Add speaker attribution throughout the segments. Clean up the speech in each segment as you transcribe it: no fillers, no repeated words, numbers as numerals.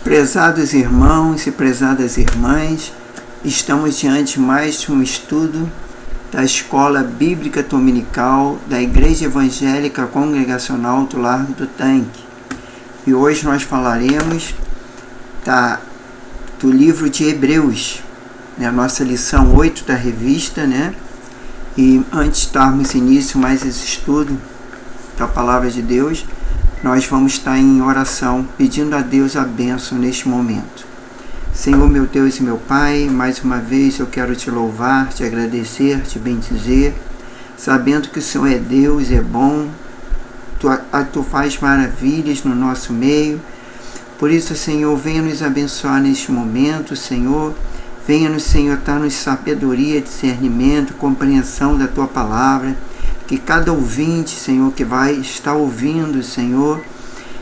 Speaker 1: Prezados irmãos e prezadas irmãs, estamos diante de mais um estudo da Escola Bíblica Dominical da Igreja Evangélica Congregacional do Largo do Tanque. E hoje nós falaremos do livro de Hebreus, a nossa lição 8 da revista, E antes de darmos início mais esse estudo da Palavra de Deus, nós vamos estar em oração, pedindo a Deus a bênção neste momento. Senhor, meu Deus e meu Pai, mais uma vez eu quero te louvar, te agradecer, te bendizer, sabendo que o Senhor é Deus, é bom, tu faz maravilhas no nosso meio. Por isso, Senhor, venha nos abençoar neste momento, Senhor. Venha-nos, Senhor, dar-nos sabedoria, discernimento, compreensão da Tua Palavra. Que cada ouvinte, Senhor, que vai estar ouvindo, Senhor,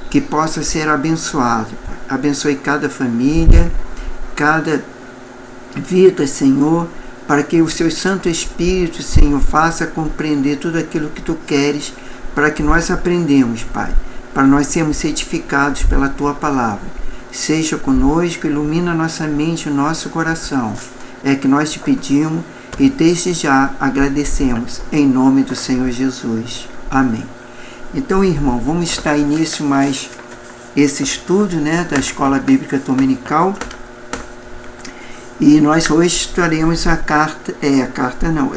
Speaker 1: que possa ser abençoado. Abençoe cada família, cada vida, Senhor, para que o Seu Santo Espírito, Senhor, faça compreender tudo aquilo que Tu queres, para que nós aprendemos, Pai, para nós sermos certificados pela Tua Palavra. Seja conosco, ilumina nossa mente e nosso coração. É que nós te pedimos e desde já agradecemos, em nome do Senhor Jesus. Amém. Então, irmão, vamos estar início mais esse estudo, da Escola Bíblica Dominical. E nós hoje estudaremos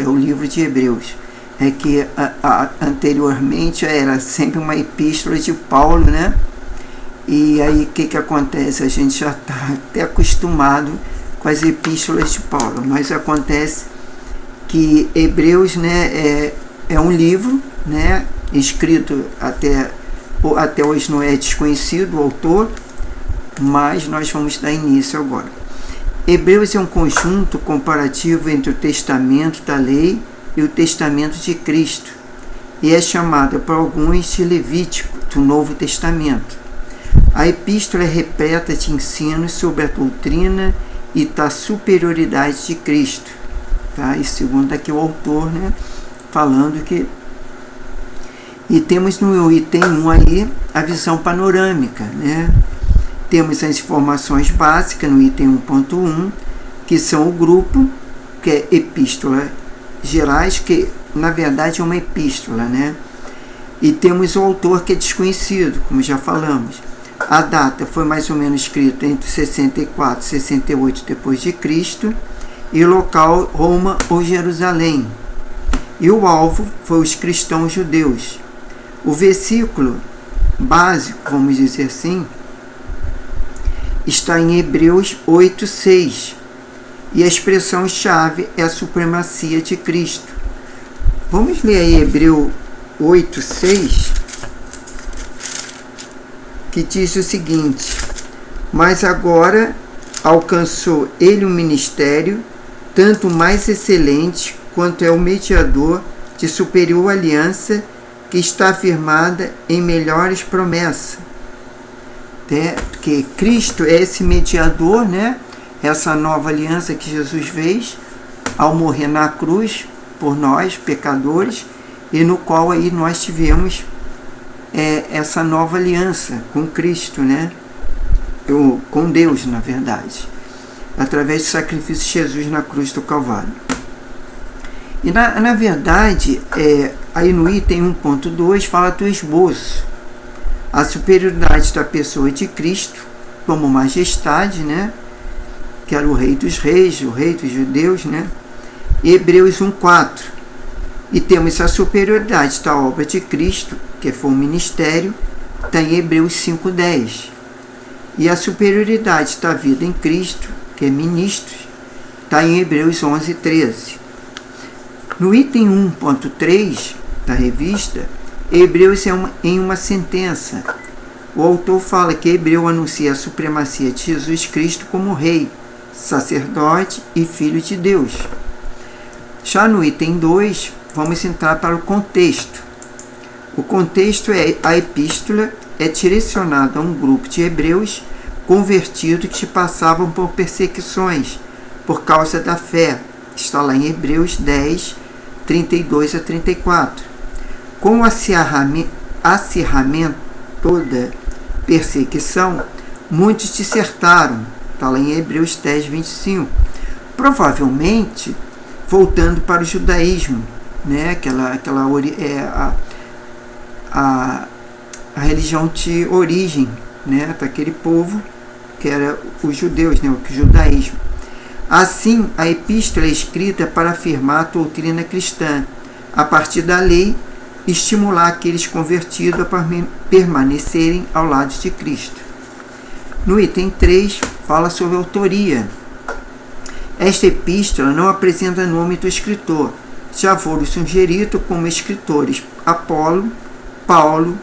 Speaker 1: o livro de Hebreus. É que anteriormente era sempre uma epístola de Paulo, E aí o que acontece? A gente já está até acostumado com as epístolas de Paulo, mas acontece que Hebreus é um livro escrito até hoje não é desconhecido o autor, mas nós vamos dar início agora. Hebreus é um conjunto comparativo entre o testamento da lei e o testamento de Cristo, e é chamada por alguns de Levítico do Novo Testamento. A epístola é repleta de ensinos sobre a doutrina e da superioridade de Cristo. E segundo aqui o autor, falando que... E temos no item 1 aí a visão panorâmica, Temos as informações básicas no item 1.1, que são o grupo, que é epístola gerais, que na verdade é uma epístola, E temos o autor, que é desconhecido, como já falamos. A data foi mais ou menos escrita entre 64 e 68 depois de Cristo, e local Roma ou Jerusalém. E o alvo foi os cristãos judeus. O versículo básico, vamos dizer assim, está em Hebreus 8:6. E a expressão-chave é a supremacia de Cristo. Vamos ler aí Hebreus 8:6, que diz o seguinte: mas agora alcançou ele um ministério tanto mais excelente quanto é o mediador de superior aliança, que está firmada em melhores promessas. Porque Cristo é esse mediador, essa nova aliança que Jesus fez ao morrer na cruz por nós, pecadores, e no qual aí nós tivemos essa nova aliança com Cristo, com Deus, na verdade, através do sacrifício de Jesus na cruz do Calvário. E na verdade, aí no item 1.2 fala do esboço, a superioridade da pessoa de Cristo como majestade, que era o Rei dos Reis, o Rei dos Judeus, Hebreus 1.4. E temos a superioridade da obra de Cristo, que foi um ministério, está em Hebreus 5.10. E a superioridade da vida em Cristo, que é ministro, está em Hebreus 11.13. No item 1.3 da revista, Hebreus é em uma sentença. O autor fala que Hebreu anuncia a supremacia de Jesus Cristo como rei, sacerdote e filho de Deus. Já no item 2, vamos entrar para o contexto. O contexto a epístola é direcionada a um grupo de hebreus convertidos que passavam por perseguições por causa da fé. Está lá em Hebreus 10, 32 a 34. Com o acirramento toda perseguição, muitos dissertaram. Está lá em Hebreus 10, 25. Provavelmente voltando para o judaísmo, né? A religião de origem, né? Daquele povo que era os judeus, né? O judaísmo. Assim, a epístola é escrita para afirmar a doutrina cristã, a partir da lei, estimular aqueles convertidos a permanecerem ao lado de Cristo. No item 3, fala sobre a autoria. Esta epístola não apresenta nome do escritor. Já foram sugeridos como escritores Apolo, Paulo,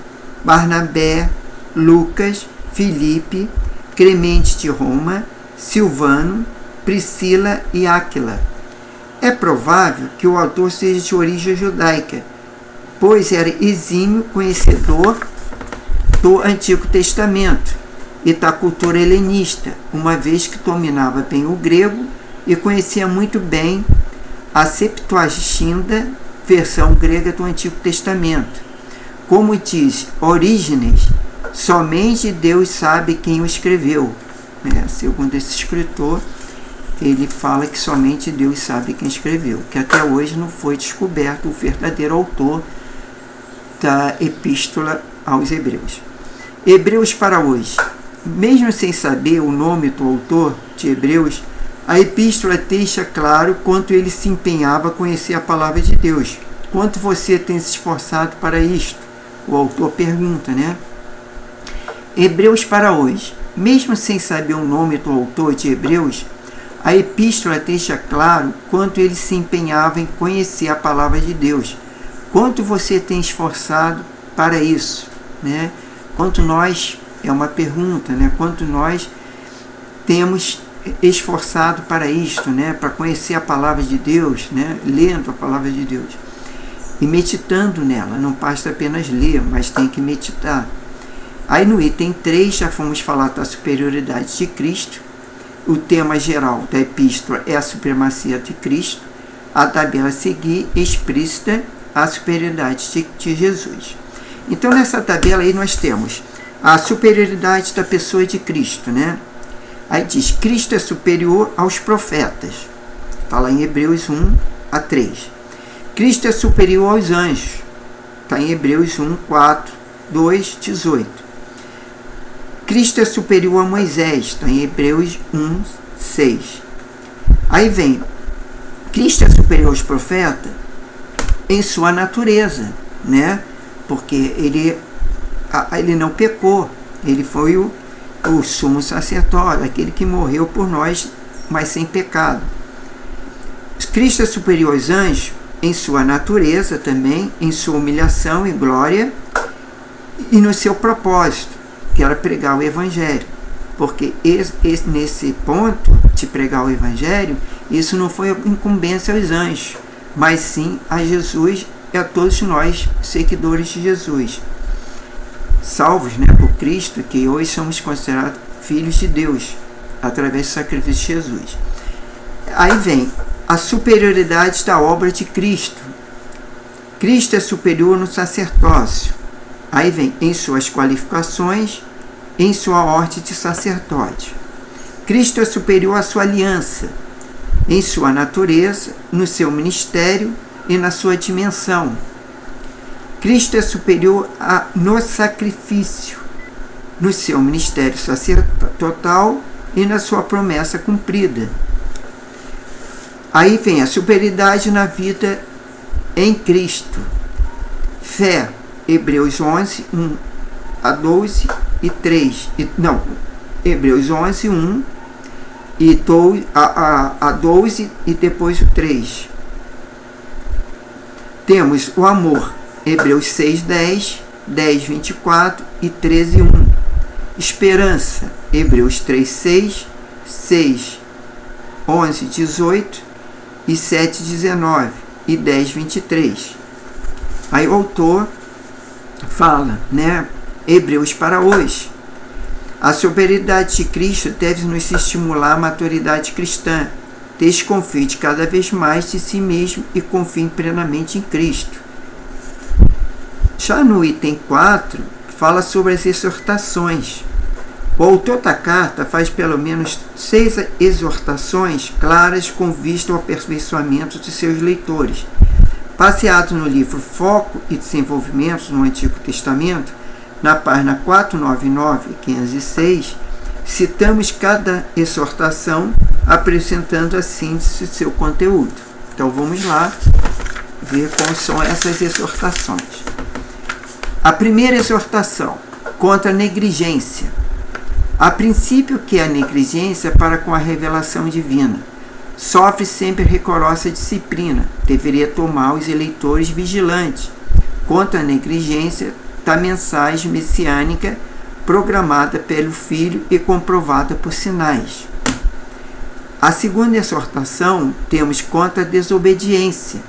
Speaker 1: Barnabé, Lucas, Filipe, Clemente de Roma, Silvano, Priscila e Áquila. É provável que o autor seja de origem judaica, pois era exímio conhecedor do Antigo Testamento e da cultura helenista, uma vez que dominava bem o grego e conhecia muito bem a Septuaginta, versão grega do Antigo Testamento. Como diz Orígenes, somente Deus sabe quem o escreveu. Segundo esse escritor, ele fala que somente Deus sabe quem escreveu, que até hoje não foi descoberto o verdadeiro autor da Epístola aos Hebreus. Hebreus para hoje. Mesmo sem saber o nome do autor de Hebreus, a Epístola deixa claro quanto ele se empenhava a conhecer a palavra de Deus. Quanto você tem se esforçado para isto? O autor pergunta, né? Hebreus para hoje. Mesmo sem saber o nome do autor de Hebreus, a Epístola deixa claro quanto ele se empenhava em conhecer a palavra de Deus. Quanto você tem esforçado para isso, né? Quanto nós, é uma pergunta, né? Quanto nós temos esforçado para isto, né? Para conhecer a palavra de Deus, né? Lendo a palavra de Deus e meditando nela. Não basta apenas ler, mas tem que meditar. Aí no item 3 já fomos falar da superioridade de Cristo. O tema geral da epístola é a supremacia de Cristo. A tabela a seguir explícita a superioridade de Jesus. Então nessa tabela aí nós temos a superioridade da pessoa de Cristo, né? Aí diz, Cristo é superior aos profetas. Está lá em Hebreus 1 a 3. Cristo é superior aos anjos. Está em Hebreus 1, 4, 2, 18. Cristo é superior a Moisés. Está em Hebreus 1, 6. Aí vem, Cristo é superior aos profetas em sua natureza, né? Porque ele não pecou. Ele foi o sumo sacerdote, aquele que morreu por nós, mas sem pecado. Cristo é superior aos anjos em sua natureza também, em sua humilhação e glória e no seu propósito, que era pregar o Evangelho. Porque nesse ponto de pregar o Evangelho, isso não foi incumbência aos anjos, mas sim a Jesus e a todos nós, seguidores de Jesus, salvos, né, por Cristo, que hoje somos considerados filhos de Deus, através do sacrifício de Jesus. Aí vem a superioridade da obra de Cristo. Cristo é superior no sacerdócio. Aí vem em suas qualificações, em sua ordem de sacerdote. Cristo é superior à sua aliança, em sua natureza, no seu ministério e na sua dimensão. Cristo é superior no sacrifício, no seu ministério sacerdotal e na sua promessa cumprida. Aí vem a superioridade na vida em Cristo. Fé, Hebreus 11, 1 a 12 e 3. Hebreus 11, 1 e a 12 e depois o 3. Temos o amor, Hebreus 6, 10, 10, 24 e 13, 1. Esperança, Hebreus 3, 6, 6, 11, 18 e 7, 19 e 10, 23. Aí o autor fala, né? Hebreus para hoje. A superioridade de Cristo deve nos estimular à maturidade cristã. Desconfie de cada vez mais de si mesmo e confie plenamente em Cristo. Já no item 4, fala sobre as exortações. O autor da carta faz pelo menos 6 exortações claras com vista ao aperfeiçoamento de seus leitores. Baseado no livro Foco e Desenvolvimento no Antigo Testamento, na página 499 e 506, citamos cada exortação apresentando a síntese de seu conteúdo. Então vamos lá ver quais são essas exortações. A primeira exortação, contra a negligência. A princípio que a negligência para com a revelação divina sofre sempre rigorosa disciplina, deveria tomar os eleitores vigilantes contra a negligência da mensagem messiânica programada pelo Filho e comprovada por sinais. A segunda exortação temos contra a desobediência,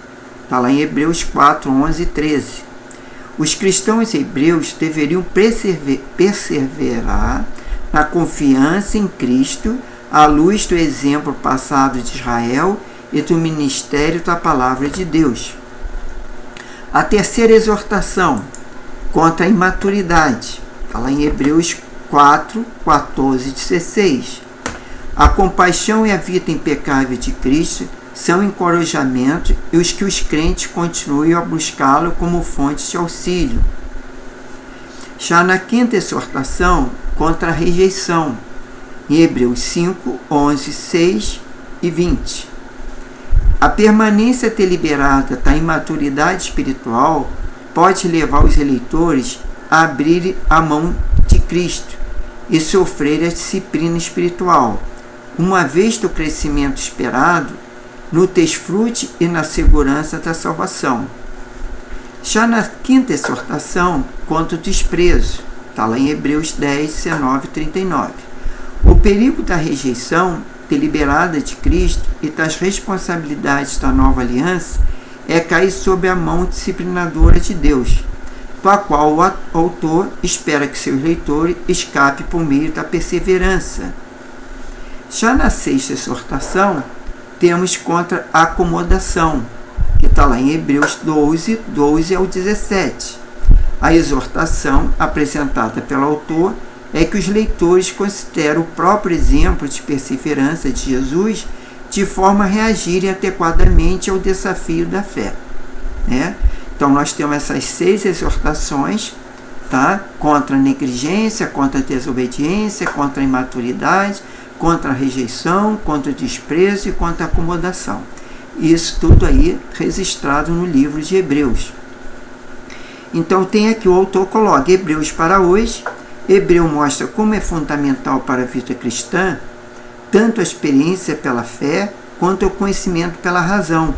Speaker 1: está lá em Hebreus 4, 11 e 13. Os cristãos hebreus deveriam perseverar na confiança em Cristo, à luz do exemplo passado de Israel e do ministério da palavra de Deus. A terceira exortação, contra a imaturidade, está lá em Hebreus 4, 14 e 16. A compaixão e a vida impecável de Cristo são encorajamento e os que os crentes continuem a buscá-lo como fonte de auxílio. Já na quinta exortação, contra a rejeição, em Hebreus 5, 11, 6 e 20. A permanência deliberada da imaturidade espiritual pode levar os eleitores a abrir a mão de Cristo e sofrer a disciplina espiritual, uma vez do crescimento esperado no desfrute e na segurança da salvação. Já na quinta exortação, contra o desprezo, está lá em Hebreus 10, 19 e 39. O perigo da rejeição deliberada de Cristo e das responsabilidades da nova aliança é cair sob a mão disciplinadora de Deus, para a qual o autor espera que seus leitores escapem por meio da perseverança. Já na sexta exortação, temos contra a acomodação, que está lá em Hebreus 12, 12 ao 17. A exortação apresentada pelo autor é que os leitores consideram o próprio exemplo de perseverança de Jesus de forma a reagirem adequadamente ao desafio da fé. Né? Então nós temos essas 6 exortações, tá? Contra a negligência, contra a desobediência, contra a imaturidade, contra a rejeição, contra o desprezo e contra a acomodação. Isso tudo aí registrado no livro de Hebreus. Então tem aqui o autor coloca Hebreus para hoje. Hebreu mostra como é fundamental para a vida cristã tanto a experiência pela fé quanto o conhecimento pela razão.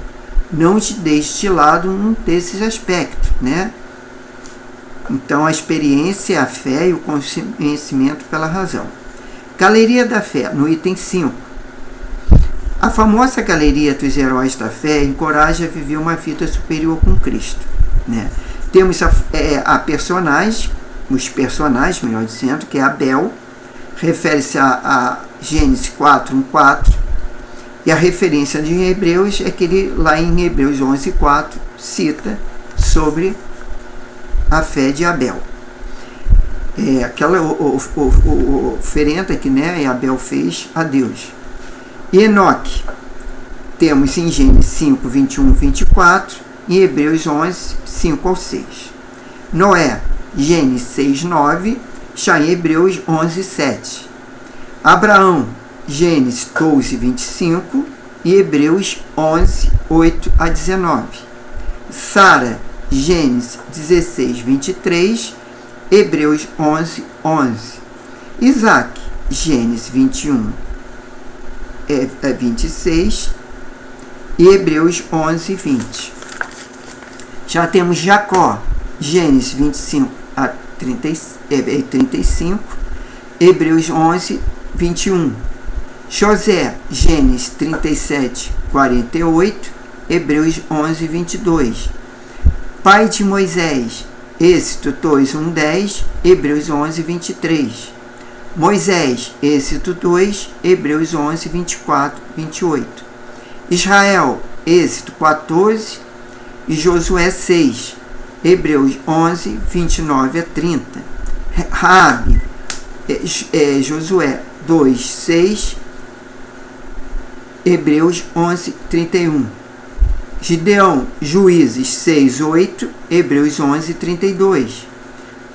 Speaker 1: Não te deixe de lado um desses aspectos, né? Então a experiência, a fé e o conhecimento pela razão. Galeria da Fé, no item 5. A famosa Galeria dos Heróis da Fé encoraja a viver uma vida superior com Cristo, né? Temos a personagem, os personagens, melhor dizendo, que é Abel, refere-se a Gênesis 4, 1, 4, e a referência de Hebreus é que ele, lá em Hebreus 11, 4, cita sobre a fé de Abel. Aquela oferenda que, né, Abel fez a Deus. E Enoque, temos em Gênesis 5, 21, 24, e Hebreus 11, 5 ao 6. Noé, Gênesis 6, 9, já em Hebreus 11, 7. Abraão, Gênesis 12, 25 e Hebreus 11, 8 a 19. Sara, Gênesis 16, 23, Hebreus 11, 11. Isaac, Gênesis 21, 26 e Hebreus 11, 20. Já temos Jacó, Gênesis 25 a 35, Hebreus 11, 21. José, Gênesis 37, 48, Hebreus 11, 22. Pai de Moisés, Êxodo 2, 1, 10, Hebreus 11, 23. Moisés, Êxodo 2, Hebreus 11, 24, 28. Israel, Êxodo 14 e Josué 6, Hebreus 11, 29 a 30. Raabe, Josué 2, 6, Hebreus 11, 31. Gideão, Juízes 6, 8, Hebreus 11, 32.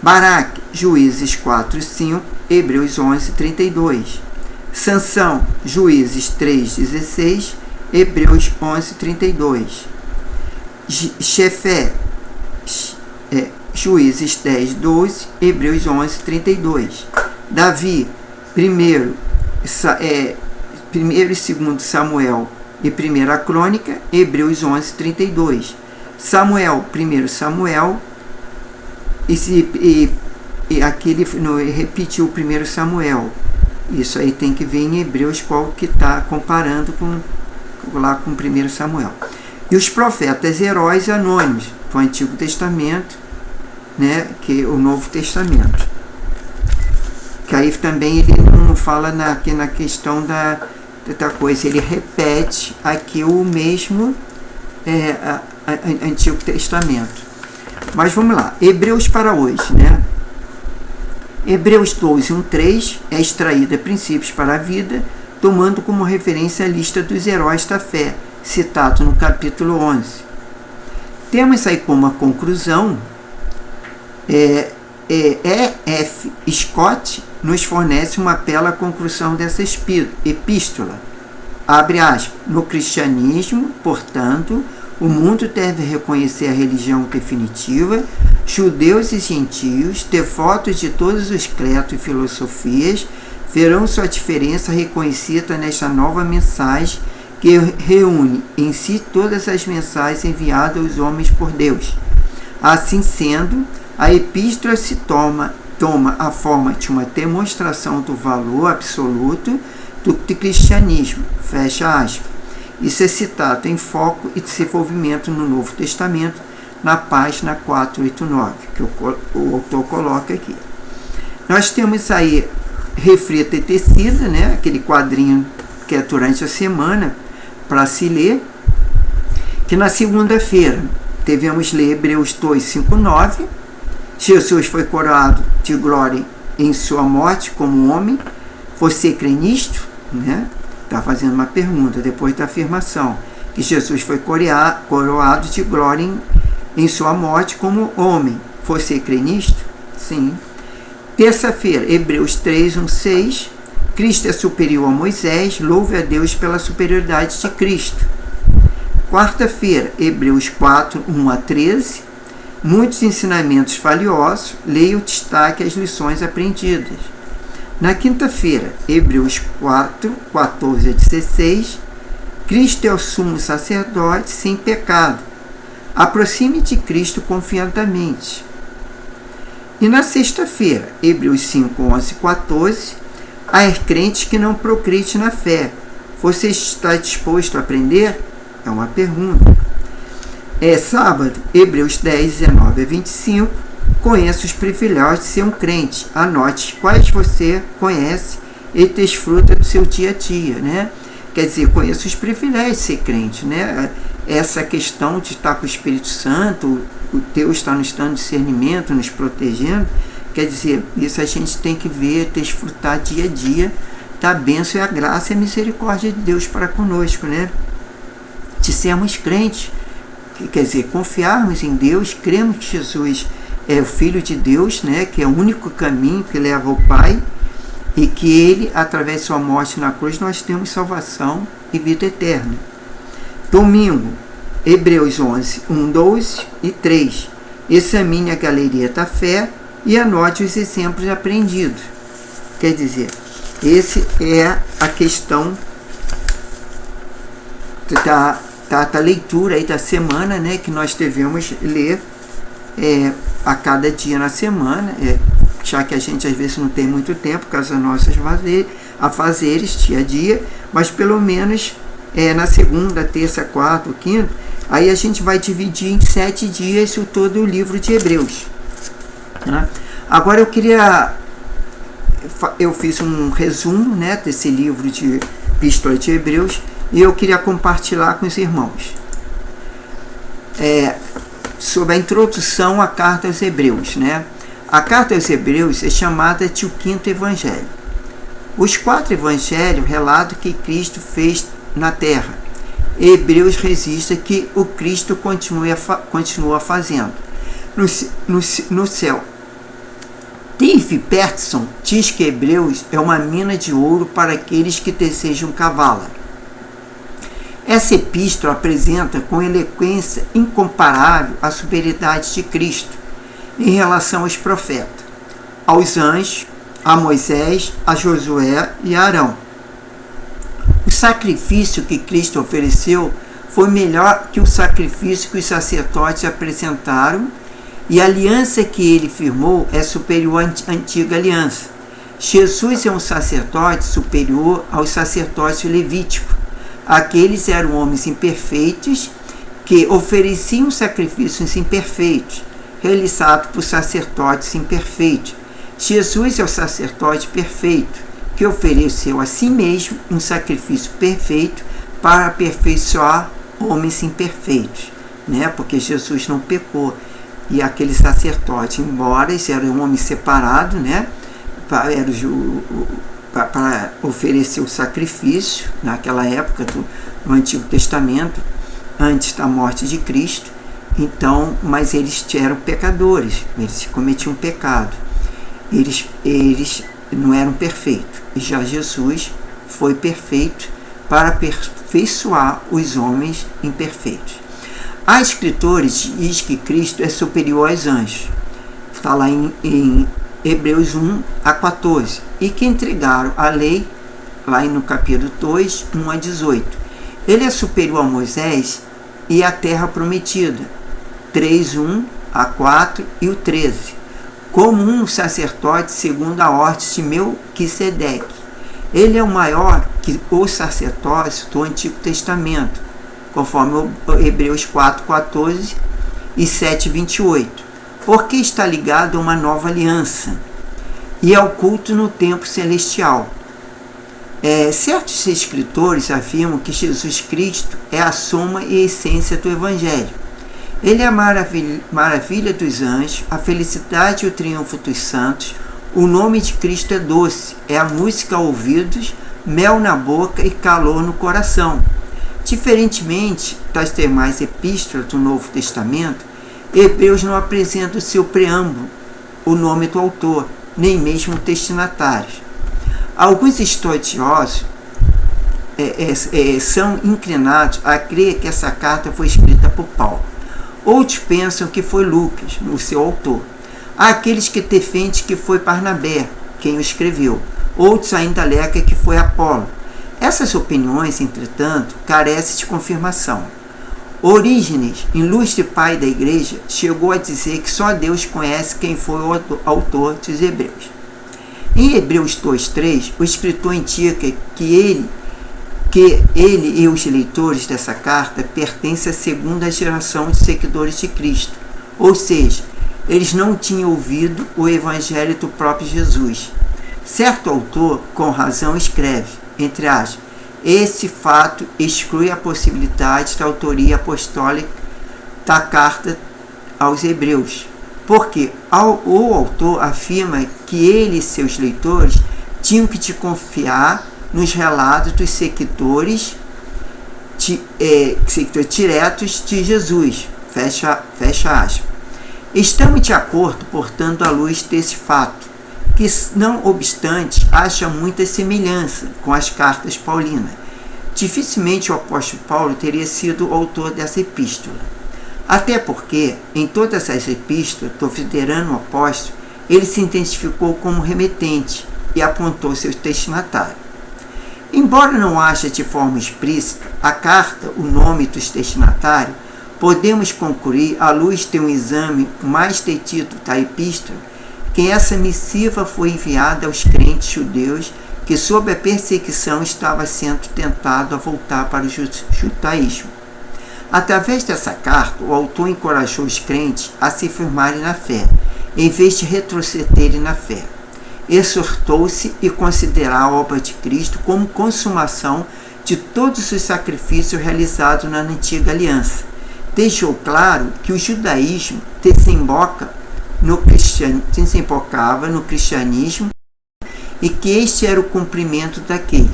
Speaker 1: Baraque, Juízes 4, 5, Hebreus 11, 32. Sansão, Juízes 3, 16, Hebreus 11, 32. Jefé, Juízes 10, 12, Hebreus 11, 32. Davi, 1 e 2 Samuel e 1 Crônica, Hebreus 11, 32. Samuel, 1 Samuel, e aqui ele repetiu 1 Samuel. Isso aí tem que ver em Hebreus qual que está comparando lá com 1 Samuel. E os profetas heróis anônimos do Antigo Testamento, né, que é o Novo Testamento. Que aí também ele não fala aqui na questão da coisa, ele repete aqui o mesmo Antigo Testamento. Mas vamos lá, Hebreus para hoje, né? Hebreus 12, 1, 3 é extraída Princípios para a Vida, tomando como referência a lista dos heróis da fé, citado no capítulo 11. Temos aí como a conclusão, F. Scott nos fornece uma bela conclusão dessa epístola. Abre aspas. No cristianismo, portanto, o mundo deve reconhecer a religião definitiva, judeus e gentios, devotos de todos os credos e filosofias, verão sua diferença reconhecida nesta nova mensagem que reúne em si todas as mensagens enviadas aos homens por Deus. Assim sendo, a epístola se toma a forma de uma demonstração do valor absoluto do cristianismo. Fecha aspas. Isso é citado em Foco e Desenvolvimento no Novo Testamento, na página 489, que o autor coloca aqui. Nós temos aí Reflita e Tecida, né? Aquele quadrinho que é durante a semana para se ler, que na segunda-feira devemos ler Hebreus 2, 5, 9. Jesus foi coroado de glória em sua morte como homem. Você crê nisto? Né? Está fazendo uma pergunta depois da afirmação que Jesus foi coroado de glória em sua morte como homem. Você crê nisto? Sim. Terça-feira, Hebreus 3, 1, 6. Cristo é superior a Moisés. Louve a Deus pela superioridade de Cristo. Quarta-feira, Hebreus 4, 1 a 13. Muitos ensinamentos valiosos. Leia o destaque as lições aprendidas. Na quinta-feira, Hebreus 4, 14 a 16, Cristo é o sumo sacerdote sem pecado. Aproxime de Cristo confiantamente. E na sexta-feira, Hebreus 5, 11 e 14, há crentes que não progridem na fé. Você está disposto a aprender? É uma pergunta. Sábado, Hebreus 10, 19 a 25, conheça os privilégios de ser um crente. Anote quais você conhece e desfruta do seu dia a dia, né? Quer dizer, conheça os privilégios de ser crente, né? Essa questão de estar com o Espírito Santo, o Deus está nos dando discernimento, nos protegendo. Quer dizer, isso a gente tem que ver, desfrutar dia a dia da bênção e a graça e a misericórdia de Deus para conosco, né? De sermos crentes, quer dizer, confiarmos em Deus, cremos que Jesus é o Filho de Deus, né, que é o único caminho que leva ao Pai, e que Ele, através de sua morte na cruz, nós temos salvação e vida eterna. Domingo, Hebreus 11, 1, 12 e 3. Examine a galeria da fé e anote os exemplos aprendidos. Quer dizer, essa é a questão da leitura aí da semana, né, que nós devemos ler a cada dia na semana, já que a gente às vezes não tem muito tempo por causa das nossas afazeres dia a dia, mas pelo menos na segunda, terça, quarta, quinta, aí a gente vai dividir em 7 dias todo o livro de Hebreus. Né? Agora eu fiz um resumo, né, desse livro de Epístola de Hebreus e eu queria compartilhar com os irmãos. Sobre a introdução à carta aos Hebreus, né? A carta aos Hebreus é chamada de o quinto evangelho. Os 4 evangelhos relatam o que Cristo fez na terra. Hebreus registra que o Cristo continua fazendo no céu. Tiff Peterson diz que Hebreus é uma mina de ouro para aqueles que desejam cavá-la. Essa epístola apresenta com eloquência incomparável a superioridade de Cristo em relação aos profetas, aos anjos, a Moisés, a Josué e a Arão. O sacrifício que Cristo ofereceu foi melhor que o sacrifício que os sacerdotes apresentaram, e a aliança que ele firmou é superior à antiga aliança. Jesus é um sacerdote superior aos sacerdotes levíticos. Aqueles eram homens imperfeitos que ofereciam sacrifícios imperfeitos, realizados por sacerdotes imperfeitos. Jesus é o sacerdote perfeito, que ofereceu a si mesmo um sacrifício perfeito para aperfeiçoar homens imperfeitos, né? Porque Jesus não pecou. E aquele sacerdote, embora eles eram homens separados, né? Para oferecer o sacrifício naquela época no Antigo Testamento, antes da morte de Cristo. Então, mas eles eram pecadores, eles cometiam pecado, eles não eram perfeitos. E já Jesus foi perfeito para aperfeiçoar os homens imperfeitos. Há escritores que dizem que Cristo é superior aos anjos. Está lá em Hebreus 1 a 14. E que entregaram a lei, lá no capítulo 2, 1 a 18. Ele é superior a Moisés e a terra prometida. 3, 1 a 4 e o 13. Como um sacerdote segundo a ordem de Melquisedeque. Ele é o maior que os sacerdotes do Antigo Testamento, conforme Hebreus 4, 14 e 7, 28. Porque está ligado a uma nova aliança e ao culto no tempo celestial. Certos escritores afirmam que Jesus Cristo é a soma e a essência do Evangelho. Ele é a maravilha dos anjos, a felicidade e o triunfo dos santos. O nome de Cristo é doce, é a música aos ouvidos, mel na boca e calor no coração. Diferentemente das demais epístolas do Novo Testamento, Hebreus não apresenta o seu preâmbulo, o nome do autor, nem mesmo o destinatário. Alguns estudiosos são inclinados a crer que essa carta foi escrita por Paulo. Outros pensam que foi Lucas, o seu autor. Há aqueles que defendem que foi Barnabé quem o escreveu. Outros ainda alegam que foi Apolo. Essas opiniões, entretanto, carecem de confirmação. Orígenes, ilustre pai da igreja, chegou a dizer que só Deus conhece quem foi o autor dos Hebreus. Em Hebreus 2:3, o escritor indica que ele e os leitores dessa carta pertencem à segunda geração de seguidores de Cristo, ou seja, eles não tinham ouvido o evangelho do próprio Jesus. Certo autor, com razão, escreve, entre aspas, esse fato exclui a possibilidade da autoria apostólica da carta aos Hebreus, porque o autor afirma que ele e seus leitores tinham que confiar nos relatos dos seguidores diretos de Jesus. Fecha aspas. Estamos de acordo, portanto, à luz desse fato, que, não obstante, acha muita semelhança com as cartas paulinas. Dificilmente o apóstolo Paulo teria sido o autor dessa epístola. Até porque, em todas as epístolas, considerando o apóstolo, ele se identificou como remetente e apontou seus destinatários. Embora não haja de forma explícita a carta o nome dos destinatários, podemos concluir, à luz de um exame mais detido da epístola, que essa missiva foi enviada aos crentes judeus que, sob a perseguição, estava sendo tentado a voltar para o judaísmo. Através dessa carta, o autor encorajou os crentes a se firmarem na fé, em vez de retrocederem na fé. Exortou-se a considerar a obra de Cristo como consumação de todos os sacrifícios realizados na antiga aliança. Deixou claro que o judaísmo desemboca desembocava no cristianismo e que este era o cumprimento daquele.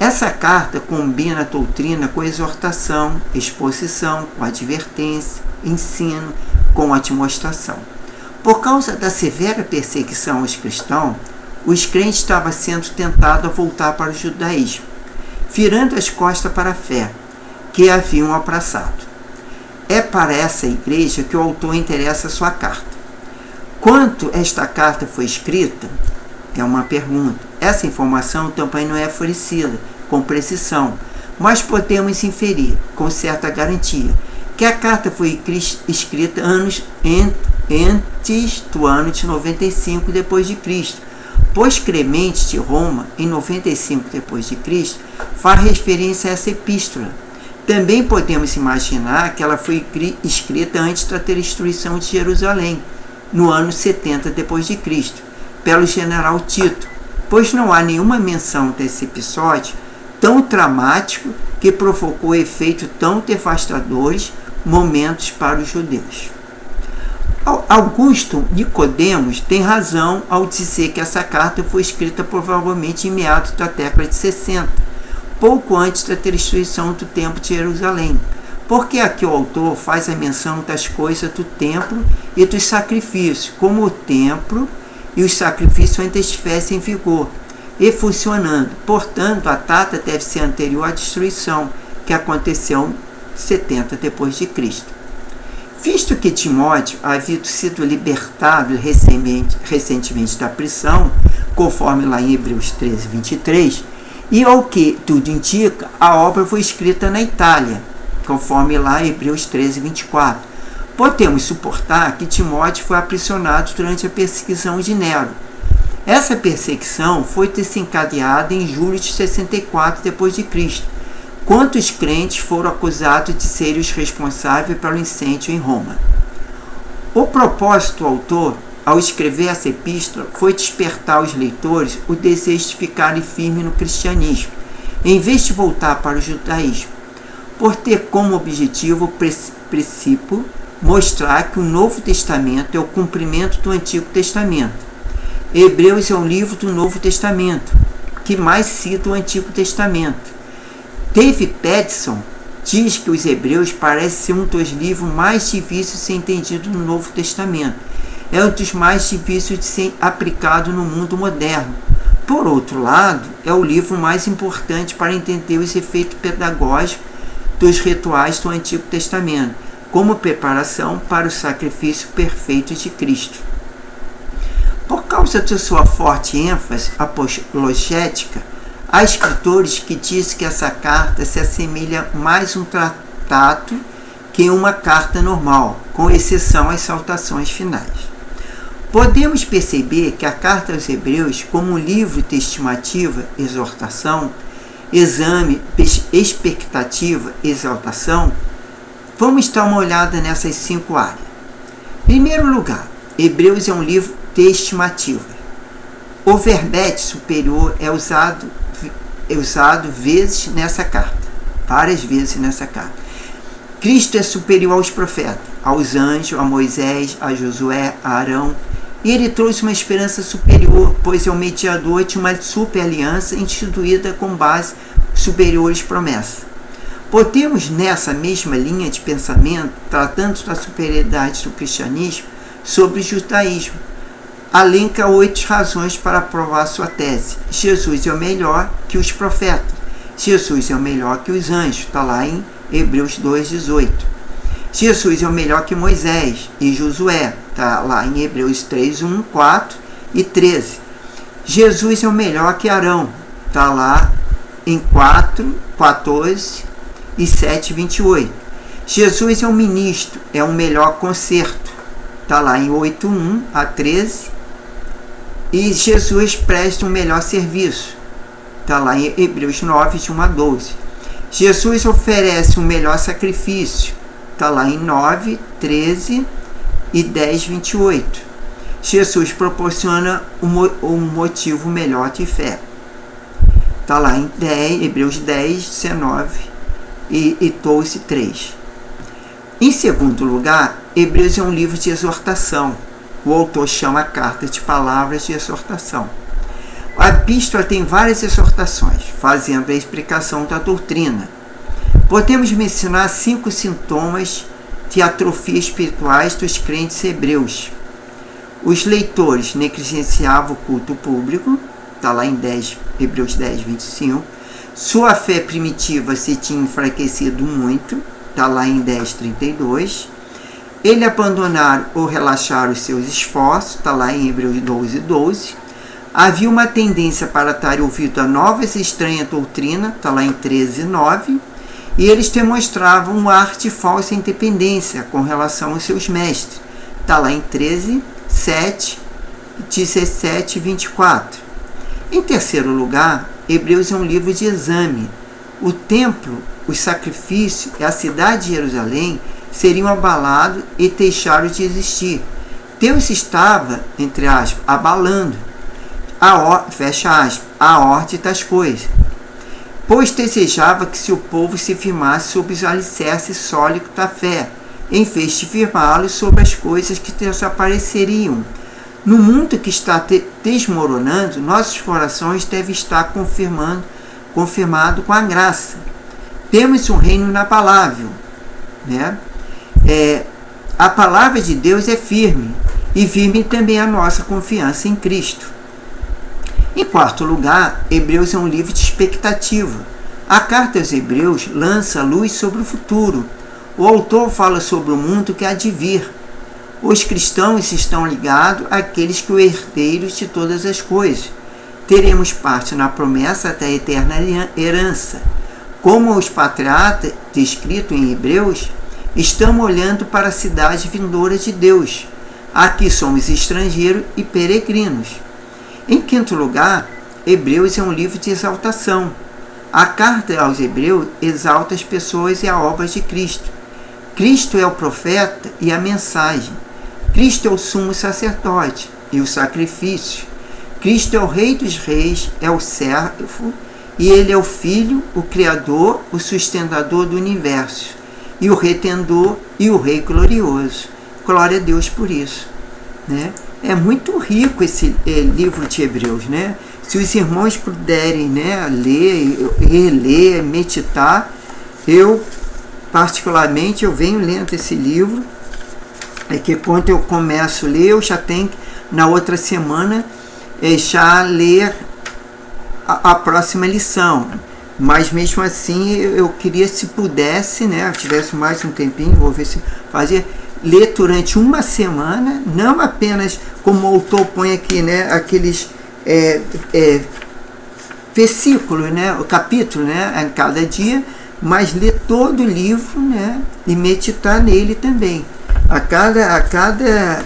Speaker 1: Essa carta combina a doutrina com a exortação, exposição, com advertência, ensino, com admoestação. Por causa da severa perseguição aos cristãos, os crentes estavam sendo tentados a voltar para o judaísmo, virando as costas para a fé, que haviam abraçado. É para essa igreja que o autor interessa a sua carta. Quanto esta carta foi escrita? É uma pergunta. Essa informação também não é oferecida com precisão, mas podemos inferir, com certa garantia, que a carta foi escrita anos antes do ano de 95 d.C., pois Clemente de Roma, em 95 d.C., faz referência a essa epístola. Também podemos imaginar que ela foi escrita antes da destruição de Jerusalém, no ano 70 d.C., pelo general Tito, pois não há nenhuma menção desse episódio tão dramático que provocou efeitos tão devastadores momentos para os judeus. Augusto Nicodemos tem razão ao dizer que essa carta foi escrita provavelmente em meados da década de 60, pouco antes da destruição do Templo de Jerusalém, porque aqui o autor faz a menção das coisas do templo e dos sacrifícios, como o templo e os sacrifícios ainda estivessem em vigor e funcionando. Portanto, a data deve ser anterior à destruição, que aconteceu em 70 d.C. Visto que Timóteo havia sido libertado recentemente da prisão, conforme lá em Hebreus 13, 23, e ao que tudo indica, a obra foi escrita na Itália, conforme lá em Hebreus 13, 24. Podemos suportar que Timóteo foi aprisionado durante a perseguição de Nero. Essa perseguição foi desencadeada em julho de 64 d.C., quando os crentes foram acusados de serem os responsáveis pelo incêndio em Roma. O propósito do autor, ao escrever essa epístola, foi despertar aos leitores o desejo de ficarem firmes no cristianismo, em vez de voltar para o judaísmo, por ter como objetivo o princípio mostrar que o Novo Testamento é o cumprimento do Antigo Testamento. Hebreus é um livro do Novo Testamento, que mais cita o Antigo Testamento. David Patterson diz que os Hebreus parecem ser um dos livros mais difíceis de ser entendido no Novo Testamento. É um dos mais difíceis de ser aplicado no mundo moderno. Por outro lado, é o livro mais importante para entender os efeitos pedagógicos dos rituais do Antigo Testamento, como preparação para o sacrifício perfeito de Cristo. Por causa de sua forte ênfase apologética, há escritores que dizem que essa carta se assemelha mais a um tratado que uma carta normal, com exceção às saudações finais. Podemos perceber que a carta aos Hebreus, como um livro de estimativa, exortação, exame, expectativa, exaltação, vamos dar uma olhada nessas 5 áreas. Em primeiro lugar, Hebreus é um livro de estimativa. O verbete superior é usado vezes nessa carta, várias vezes nessa carta. Cristo é superior aos profetas, aos anjos, a Moisés, a Josué, a Arão, e ele trouxe uma esperança superior, pois é o mediador de uma super aliança instituída com base superiores promessas. Podemos, nessa mesma linha de pensamento, tratando da superioridade do cristianismo sobre o judaísmo, alenca 8 razões para provar sua tese. Jesus é o melhor que os profetas. Jesus é o melhor que os anjos. Está lá em Hebreus 2,18. Jesus é o melhor que Moisés e Josué. Está lá em Hebreus 3:1, 4 e 13. Jesus é o melhor que Arão. Está lá em 4, 14 e 7, 28. Jesus é o ministro, é o melhor concerto. Está lá em 8:1 a 13. E Jesus presta um melhor serviço. Está lá em Hebreus 9, de 1 a 12. Jesus oferece um melhor sacrifício. Está lá em 9, 13 e 10, 28. Jesus proporciona um motivo melhor de fé. Está lá em Hebreus 10, 19 e 12, 3. Em segundo lugar, Hebreus é um livro de exortação. o autor chama a carta de palavras de exortação. A epístola tem várias exortações, fazendo a explicação da doutrina. Podemos mencionar 5 sintomas de atrofia espirituais dos crentes hebreus. Os leitores negligenciavam o culto público, está lá em Hebreus 10, 25. Sua fé primitiva se tinha enfraquecido muito, está lá em 10, 32. Ele abandonaram ou relaxaram os seus esforços, está lá em Hebreus 12, 12. Havia uma tendência para dar ouvido a novas e estranhas doutrinas, está lá em 13, 9. E eles demonstravam um ar de falsa independência com relação aos seus mestres, está lá em 13, 7, 17 e 24. Em terceiro lugar, Hebreus é um livro de exame. O templo, os sacrifícios e a cidade de Jerusalém seriam abalados e deixaram de existir. Deus estava, entre aspas, abalando, fecha aspas, a ordem das coisas, pois desejava que seu povo se firmasse sob os alicerces sólidos da fé, em vez de firmá-los sobre as coisas que desapareceriam. No mundo que está desmoronando, nossos corações devem estar confirmado com a graça. Temos um reino inabalável, né? A palavra de Deus é firme, e firme também a nossa confiança em Cristo. Em quarto lugar, Hebreus é um livro de expectativa. A carta aos Hebreus lança luz sobre o futuro. O autor fala sobre o mundo que há de vir. Os cristãos estão ligados àqueles que são herdeiros de todas as coisas. Teremos parte na promessa da eterna herança. Como os patriarcas, descrito em Hebreus, estamos olhando para a cidade vindoura de Deus. Aqui somos estrangeiros e peregrinos. Em quinto lugar, Hebreus é um livro de exaltação. A carta aos Hebreus exalta as pessoas e a obra de Cristo. Cristo é o profeta e a mensagem. Cristo é o sumo sacerdote e o sacrifício. Cristo é o Rei dos Reis, é o servo, e ele é o Filho, o Criador, o sustentador do universo, e o Redentor e o Rei glorioso. Glória a Deus por isso, né? É muito rico esse livro de Hebreus, né? Se os irmãos puderem, né, ler, reler, meditar, eu particularmente eu venho lendo esse livro, é que quando eu começo a ler, eu já tenho na outra semana já ler a próxima lição. Mas mesmo assim eu queria, se pudesse, né, tivesse mais um tempinho, vou ver se fazer, ler durante uma semana, não apenas como o autor põe aqui, né, aqueles versículos, né, o capítulo, né, em cada dia, mas ler todo o livro, né, e meditar nele também. A cada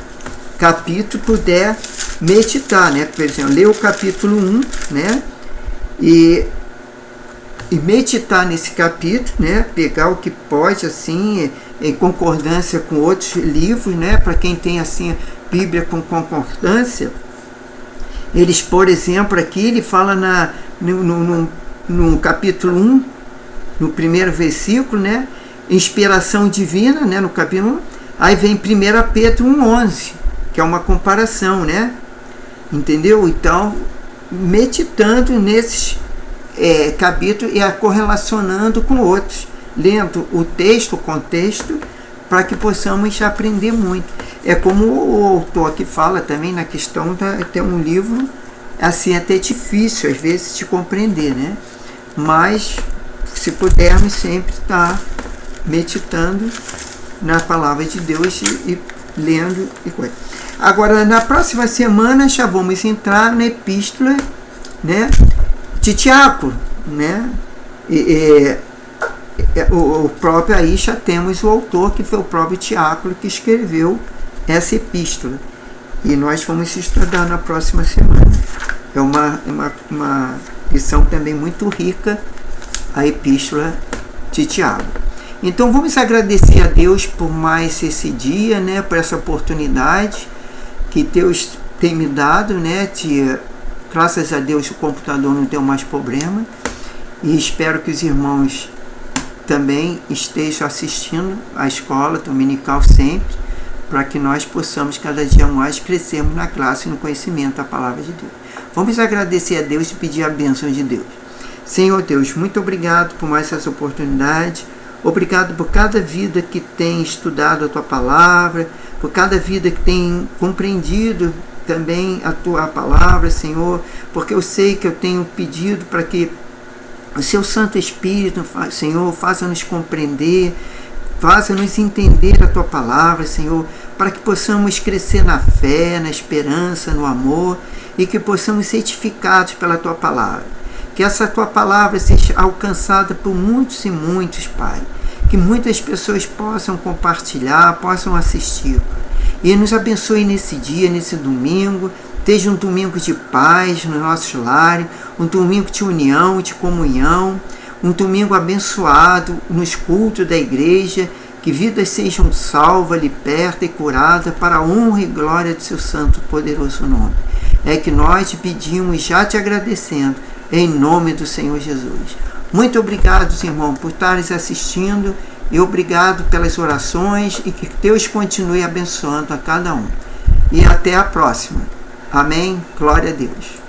Speaker 1: capítulo puder meditar, né, por exemplo, ler o capítulo 1, né, e meditar nesse capítulo, né, pegar o que pode, assim, em concordância com outros livros, né, para quem tem, assim, a Bíblia com concordância. Eles, por exemplo, aqui ele fala no capítulo 1, no primeiro versículo, né, inspiração divina, né, no capítulo 1, aí vem 1 Pedro 1,11, que é uma comparação, né, entendeu? Então, meditando nesses capítulos e correlacionando com outros, lendo o texto, o contexto, para que possamos aprender muito. É como o autor aqui fala também na questão de ter um livro assim até difícil às vezes de compreender, né? Mas se pudermos sempre estar meditando na palavra de Deus e lendo e coisa. Agora, na próxima semana já vamos entrar na epístola, né, de Tiago, né? O próprio aí já temos o autor, que foi o próprio Tiago que escreveu essa epístola, e nós vamos estudar na próxima semana. É uma lição também muito rica, a epístola de Tiago. Então vamos agradecer a Deus por mais esse dia, né, por essa oportunidade que Deus tem me dado, né, graças a Deus o computador não tem mais problema, e espero que os irmãos também estejam assistindo à escola dominical sempre, para que nós possamos cada dia mais crescermos na classe e no conhecimento da palavra de Deus. Vamos agradecer a Deus e pedir a bênção de Deus. Senhor Deus, muito obrigado por mais essa oportunidade. Obrigado por cada vida que tem estudado a Tua palavra, por cada vida que tem compreendido também a Tua palavra, Senhor, porque eu sei que eu tenho pedido para que o Seu Santo Espírito, Senhor, faça-nos compreender, faça-nos entender a Tua palavra, Senhor, para que possamos crescer na fé, na esperança, no amor e que possamos ser edificados pela Tua palavra. Que essa Tua palavra seja alcançada por muitos e muitos, Pai. Que muitas pessoas possam compartilhar, possam assistir. E nos abençoe nesse dia, nesse domingo. Esteja um domingo de paz nos nossos lares, um domingo de união, de comunhão, um domingo abençoado nos cultos da igreja, que vidas sejam salvas, libertas e curadas para a honra e glória do Seu santo e poderoso nome. É que nós te pedimos, já te agradecendo, em nome do Senhor Jesus. Muito obrigado, irmão, por estares assistindo e obrigado pelas orações e que Deus continue abençoando a cada um. E até a próxima. Amém? Glória a Deus.